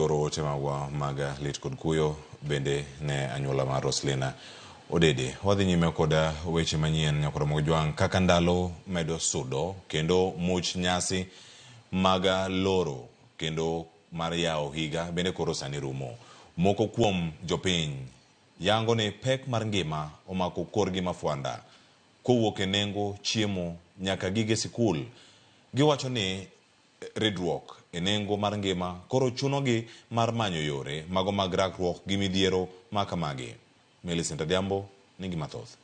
Oro temawa maga lit kod kuyo bende ne anyuola mar Roslina Odede. Wadhi nyime koda weche manyien nyakoro mogojwang' kaka ndalo medo sudo kendo much nyasi maga loro kendo mar yao higa bende koro sani rumo. Moko kuom jopiny yango ni pek mar ngima omako korgi mafuanda kowuok e nengo chiemo nyaka gige sikul. Giwacho ni ridruok e nengo mar ngima koro chunogi mar manyo yore mago mag rakruok gi midhiero makamagi. Millicent Adhiambo nigi mathoth.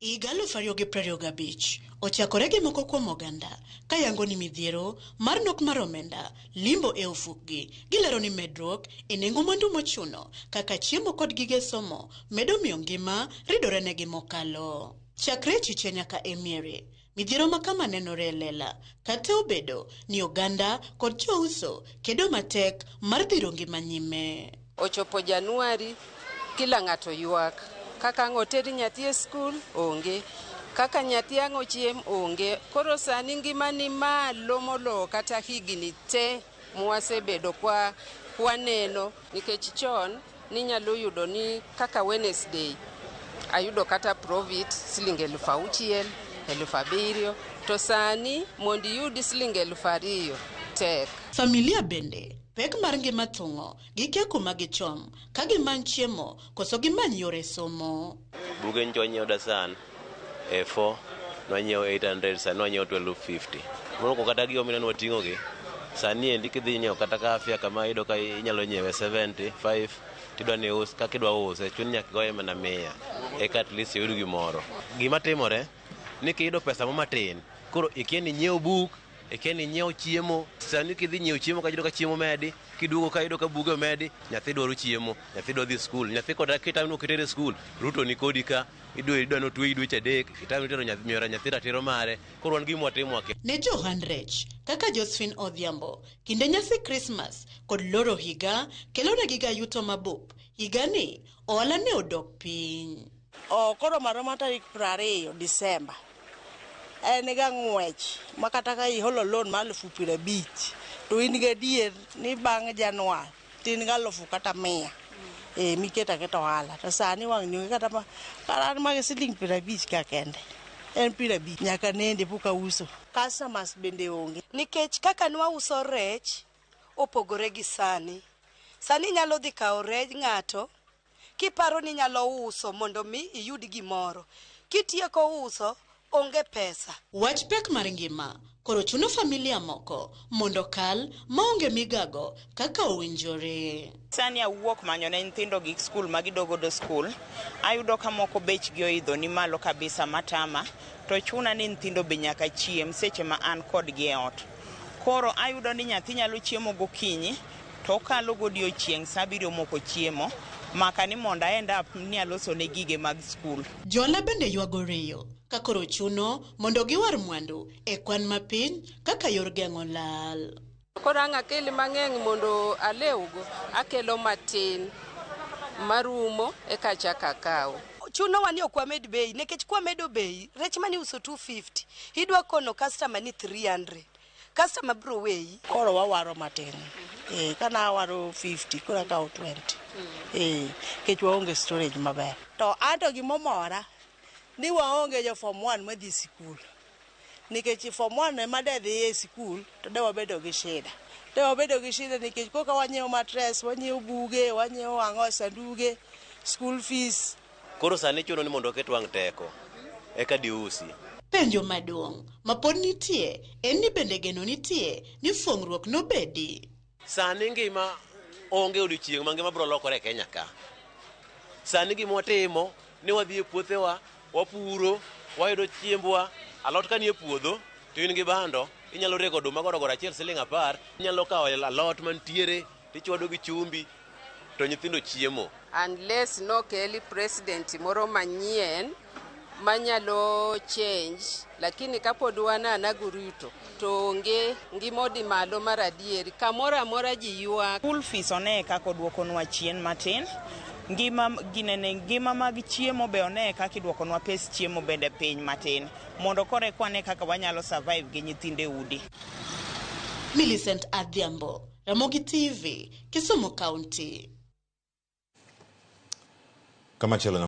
Higa 2025 ochakore gi moko kuom oganda ka yango ni midhiero mar nok mar omenda limbo e ofukgi. Gilero ni medruok e nengo mwandu mochuno kaka chiemo kod gige somo medo miyo ngima ridore negi mokalo. Chakre chiche nyaka e miere, midhiero makama nenore lela kata obedo ni oganda kod jouso kedo matek mar dhiro ngima nyime. Ochopo Januari, kila ng'ato ywak. Kaka ng'oteri nyathi e skul, onge. Kaka nyathi ang'o chiem, onge. Koro sani ngima ni malo molo kata higni te mwasebedo kwa neno. Nikech chon, ninyalo yudo ni kaka Wednesday, ayudo kata profit siling 6,000, 7,000. To sani, mondi yudi siling 2,000 tek. Familia bende pek mar ngima thung'o gikia kuma gichom ka gimany chiemo koso gimany yore somo. Buge ncho nyiewo dasan A4 nonyiewo 800 sani nonyiewo 1250. Moko kata gi omina nwating'o gi sani endi kidhi nyiewo kata kafia kama ido ka inyalo nyiewe 75 tidwa ni us ka kidwa use chuni nyaka goye mana 100 eka at least yud gimoro. Gima timore ni kido pesa matin koro ikieni nyiewo buk ekeni nyiewo chiemo. Sani kidhi nyiewo chiemo ka ka chiemo medi kiduogo ka ido ka buge medi nyathi dwaro chiemo nyathi dwa dhi skul nyathi kod kitamo no kitere skul ruto ni kodi ka idwa no twe idweche adek kitamo tero nyathi ratiro mare koro wan gimo timo ake. Ne Johan Rech kaka Josephine Odhiambo kinde nyasi Christmas kod loro higa kelo ne giga yuto mabup. Higa ni ohala ne odok piny. Koro maromo tarik 20 Disemba. En ga ng'wech makata ka iholo loan ma 50,000 to in ga dier ni bang' Januar tin ga 1,100 miketa keto ohala to sani wang' nyonge kata ma karan mag siling 50 ka kende en 50 nyaka nende puka uso. Customers bende onge nikech kaka nwa uso rech opogore gi sani nyalo dhi kawo rech ng'ato kiparo ni nyalo uso mondo mi iyud gimoro kitieko uso onge pesa. Wach pek mar ngima koro chuno familia moko mondo kal maonge migago kaka owinjore. Sani awuok manyo ne nyithindo gi skul ma gidogo do skul. Ayudo ka moko bech gi oidho ni malo kabisa matama to chuna ni nyithindo be nyaka chiem seche ma an kod gi e ot. Koro ayudo ni nyathi nyalo chiemo gokinyi to kalo godiochieng' sa 7 moko chiemo maka ni monda enda ni aloso ne gige mag skul. Jola bende ywago reyo ka koro chuno mondo giwar mwandu e kwan mapiny kaka yor geng'o lal. Koro ang' akeli mang'eng mondo alewgo akelo matin marumo eka chaka kawo. Chuno wani okwamed bei nikech kwamedo bei rech mani uso 250 idwa kono customer ni 300 customer bro weyi. Koro wawaro matin. Kana waro 50 kora kawo 20. Kech waonge storage maber. To anto gimomora ni waonge jo form 1 madhi sikul. Nikech form 1 ema dhi e sikul to dewa bedo gi shida. Nikech koka wanyiewo mattress, wanyiewo buge, wanyiewo ang'o sanduge, school fees. Koro sani chuno ni mondo ket wang' teko eka diusi. Penjo maduong' mapod nitie en ni bende geno nitie ni fuong'ruok nobedi. Sani ngima onge odiochieng' ma ngima bro lokore Kenya ka. Sani gima watimo ni wadhi e puothewa wapuro wayudo chiembwa alot ka ni e puodho to in gi bando inyalo rego oduma gorogoro achiel siling 10 inyalo kawo alot mantiere tichwado gi chumbi to nyithindo chiemo. Unless no keli president moro manyien manyalo change lakini kapod wana guruto to onge ngimodi malo mar adieri kamoro amora ji ywak. School fees one kako duokonwa chien matin. Ngima mag chiemo be one kaka iduokonwa pes chiemo bende piny matin mondo kore kwane kaka wanyalo survive gi nyithinde udi. Millicent Adhiambo, Ramogi TV, Kisumu County. Kama chelo